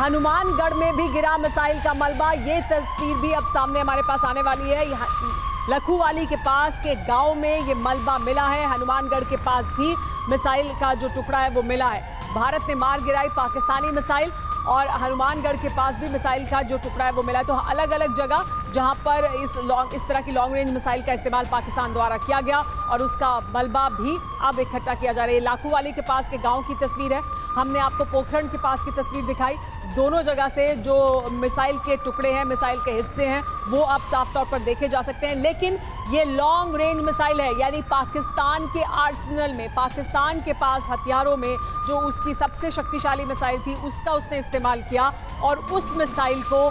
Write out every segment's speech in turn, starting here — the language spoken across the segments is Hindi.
हनुमानगढ़ में भी गिरा मिसाइल का मलबा। ये तस्वीर भी अब सामने हमारे पास आने वाली है। लखूवाली के पास के गांव में ये मलबा मिला है। हनुमानगढ़ के पास भी मिसाइल का जो टुकड़ा है वो मिला है। भारत ने मार गिराई पाकिस्तानी मिसाइल और हनुमानगढ़ के पास भी मिसाइल का जो टुकड़ा है वो मिला है। तो अलग अलग जगह जहां पर इस तरह की लॉन्ग रेंज मिसाइल का इस्तेमाल पाकिस्तान द्वारा किया गया और उसका मलबा भी अब इकट्ठा किया जा रहा है। लाखूवाली के पास के गांव की तस्वीर है। हमने आपको पोखरण के पास की तस्वीर दिखाई। दोनों जगह से जो मिसाइल के टुकड़े हैं, मिसाइल के हिस्से हैं, वो अब साफ तौर पर देखे जा सकते हैं। लेकिन ये लॉन्ग रेंज मिसाइल है, यानी पाकिस्तान के आर्सेनल में, पाकिस्तान के पास हथियारों में जो उसकी सबसे शक्तिशाली मिसाइल थी उसका उसने इस्तेमाल किया और उस मिसाइल को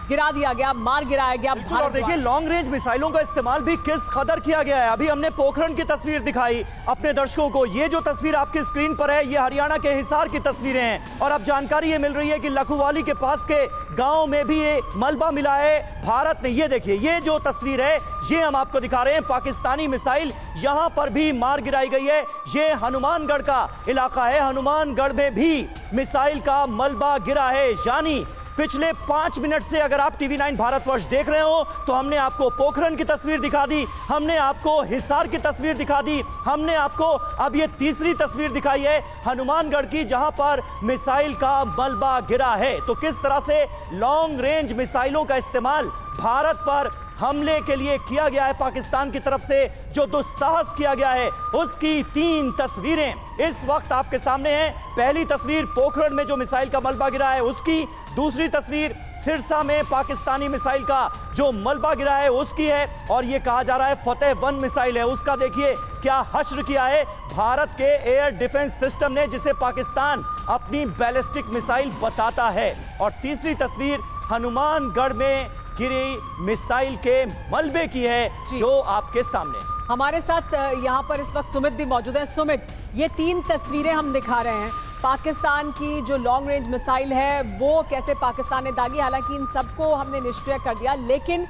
गिरा दिया गया, मार गिराया गया भारत। और देखिए लॉन्ग रेंज मिसाइलों का इस्तेमाल भी किस कदर किया गया है। अभी हमने पोखरण की तस्वीर दिखाई अपने दर्शकों को। ये जो तस्वीर आपकी स्क्रीन पर है ये हरियाणा के हिसार की तस्वीरें हैं और अब जानकारी ये मिल रही है कि लखूवाली के पास के गांव में भी ये मलबा मिला है भारत ने। ये देखिए ये जो तस्वीर है ये हम आपको दिखा रहे हैं। पाकिस्तानी मिसाइल यहां पर भी मार गिराई गई है। ये हनुमानगढ़ का इलाका है। हनुमानगढ़ में भी मिसाइल का मलबा गिरा है। यानी पिछले 5 मिनट से अगर आप टीवी 9 भारतवर्ष देख रहे हो तो हमने आपको पोखरण की तस्वीर दिखा दी, हमने आपको हिसार की तस्वीर दिखा दी, हमने आपको अब ये तीसरी तस्वीर दिखाई है हनुमानगढ़ की जहां पर मिसाइल का मलबा गिरा है। तो किस तरह से लॉन्ग रेंज मिसाइलों का इस्तेमाल भारत पर हमले के लिए किया गया है, पाकिस्तान की तरफ से जो दुस्साहस किया गया है, उसकी 3 तस्वीरें इस वक्त आपके सामने हैं। पहली तस्वीर पोखरण में जो मिसाइल का मलबा गिरा है उसकी, दूसरी तस्वीर सिरसा में पाकिस्तानी मिसाइल का जो मलबा गिरा है उसकी है और यह कहा जा रहा है फतेह 1 मिसाइल है उसका। देखिए क्या हश्र किया है भारत के एयर डिफेंस सिस्टम ने, जिसे पाकिस्तान अपनी बैलिस्टिक मिसाइल बताता है। और तीसरी तस्वीर हनुमानगढ़ में गिरी मिसाइल के मलबे की है जो आपके सामने। हमारे साथ यहाँ पर इस वक्त सुमित भी मौजूद है। सुमित, ये 3 तस्वीरें हम दिखा रहे हैं। पाकिस्तान की जो लॉन्ग रेंज मिसाइल है वो कैसे पाकिस्तान ने दागी, हालांकि इन सबको हमने निष्क्रिय कर दिया, लेकिन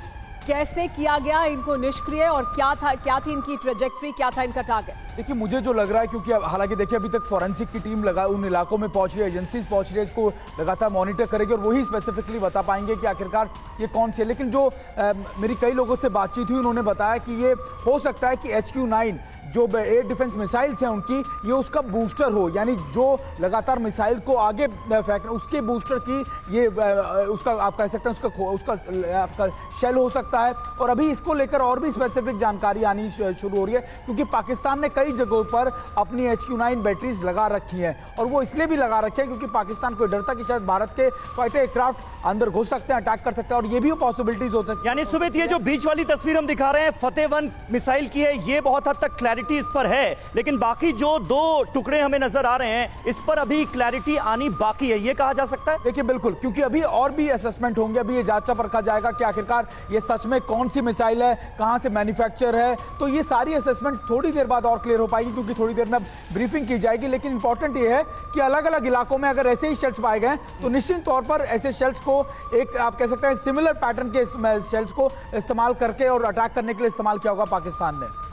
कैसे किया गया इनको निष्क्रिय और क्या थी इनकी ट्रेजेक्ट्री, क्या था इनका टारगेट? देखिए मुझे जो लग रहा है, क्योंकि हालांकि देखिए अभी तक फॉरेंसिक की टीम उन इलाकों में पहुंच रही है, एजेंसीज पहुंच रही है, इसको लगातार मॉनिटर करेगी और वही स्पेसिफिकली बता पाएंगे कि आखिरकार ये कौन सी है। लेकिन जो मेरी कई लोगों से बातचीत हुई उन्होंने बताया कि ये हो सकता है कि HQ-9 जो एयर डिफेंस मिसाइल्स हैं उनकी, ये उसका बूस्टर हो, यानी जो लगातार मिसाइल को आगे फेंक उसके बूस्टर की ये उसका आप कह सकते हैं उसका आपका शेल हो सकता है। और अभी इसको लेकर और भी स्पेसिफिक जानकारी आनी शुरू हो रही है क्योंकि पाकिस्तान ने कई जगहों पर अपनी HQ-9 बैटरीज लगा रखी हैं और वो इसलिए भी लगा रखी है क्योंकि पाकिस्तान को डर था कि शायद भारत के फाइटर एयरक्राफ्ट अंदर घुस सकते हैं, अटैक कर सकते हैं और ये भी पॉसिबिलिटीज हो सकती है। यानी सुमित ये जो बीच वाली तस्वीर हम दिखा रहे हैं फतेह 1 मिसाइल की है, ये बहुत हद तक क्लैरिटी इस पर है, लेकिन बाकी जो 2 टुकड़े हमें नजर आ रहे हैं इस पर अभी क्लैरिटी आनी बाकी है, ये कहा जा सकता है। देखिए बिल्कुल, क्योंकि अभी और भी असेसमेंट होंगे, अभी ये जांचा परखा जाएगा कि आखिरकार ये सच में कौन सी मिसाइल है, कहां से मैन्युफैक्चर है। तो ये सारी असेसमेंट थोड़ी देर बाद और क्लियर हो पाएगी क्योंकि थोड़ी देर में ब्रीफिंग की जाएगी। लेकिन इंपॉर्टेंट ये है कि अलग अलग इलाकों में अगर ऐसे ही शेल्स पाए गए तो निश्चित तौर पर ऐसे शेल्स को एक आप कह सकते हैं सिमिलर पैटर्न के शेल्स को इस्तेमाल करके और अटैक करने के लिए इस्तेमाल किया होगा पाकिस्तान ने।